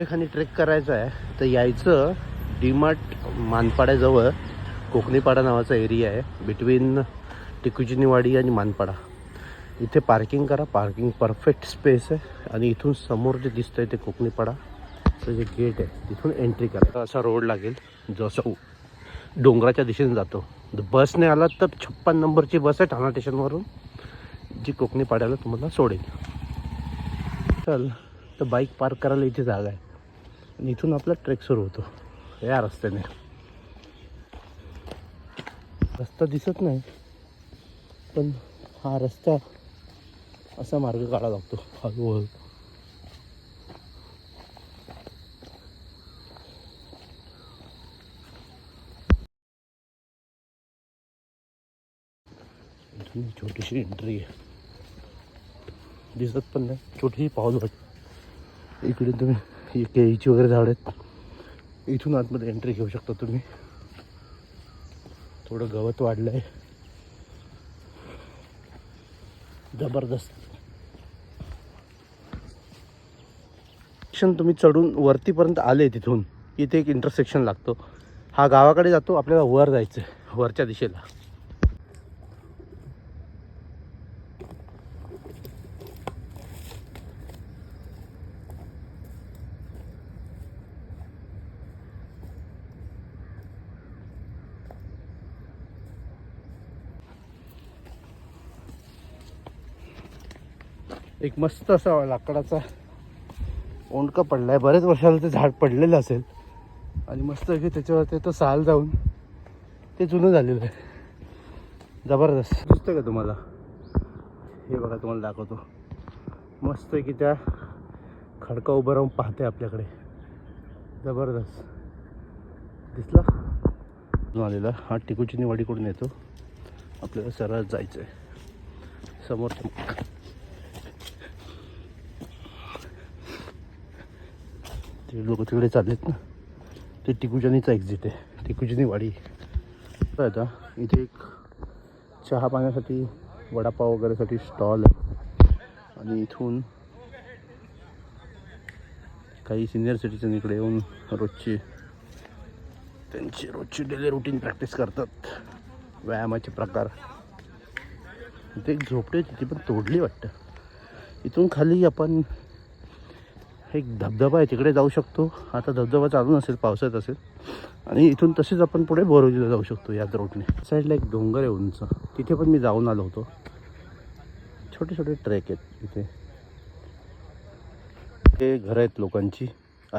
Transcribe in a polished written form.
एखादी ट्रेक करायचं आहे तर यायचं डीमार्ट मानपाड्याजवळ कोकणीपाडा नावाचा एरिया आहे बिटवीन टिकुजिनीवाडी आणि मानपाडा. इथे पार्किंग करा, पार्किंग परफेक्ट स्पेस आहे आणि इथून समोर जे दिसतंय ते कोकणीपाडाचं जे गेट आहे तिथून एंट्री करा. असा रोड लागेल जो असा डोंगराच्या दिशेने जातो. बसने आलात तर 56 नंबरची बस आहे ठाणा स्टेशनवरून जी कोकणीपाड्याला तुम्हाला सोडेल. चल तर बाईक पार्क करायला इथे जागा आहे आणि इथून आपला ट्रेक सुरू होतो या रस्त्याने. रस्ता दिसत नाही पण हा रस्ता असा मार्ग काढावा लागतो हळूहळू. इथून छोटीशी एंट्री आहे, दिसत पण नाही, छोटीशी पाऊलवाट. इकडे तुम्ही केळीची वगैरे झाड आहेत, इथून आतमध्ये एंट्री घेऊ शकता तुम्ही. थोडं गवत वाढलं आहे जबरदस्त. तुम्ही चढून वरतीपर्यंत आले तिथून इथे एक इंटरसेक्शन लागतो. हा गावाकडे जातो, आपल्याला वर जायचं आहे वरच्या दिशेला. एक मस्त असा लाकडाचा ओंडका पडला आहे. बरेच वर्षाला ते झाड पडलेलं असेल आणि मस्त की त्याच्यावर ते साल जाऊन ते जुनं झालेलं आहे. जबरदस्त दिसतं का तुम्हाला? हे बघा तुम्हाला दाखवतो. मस्त की त्या खडका उभं राहून पाहते आपल्याकडे. जबरदस्त दिसला आलेला. हा टिकुजिनीवाडीकडून येतो, आपल्याला सरळ जायचं आहे समोरच्या. ते लोक तिकडे चाललेत ना, ते टिकुजिनीचा एक्झिट आहे, टिकुजिनीवाडी. आता इथे एक चहा पाण्यासाठी, वडापाव वगैरेसाठी स्टॉल आहे आणि इथून काही सिनियर सिटीजन इकडे येऊन त्यांची रोजची डेली रुटीन प्रॅक्टिस करतात, व्यायामाचे प्रकार. इथे एक झोपडी ती पण तोडली वाटतं. इथून खाली आपण एक धबधबा आहे तिकडे जाऊ शकतो. आता धबधबा चालू नसेल, पावसाळ्यात असेल. आणि इथून तसेच आपण पुढे बोरिवलीला जाऊ शकतो याच रोडने. साईडला एक डोंगर आहे उंच, तिथे पण मी जाऊन आलो होतो. छोटे छोटे ट्रेक आहेत इथे. हे घरं आहेत लोकांची.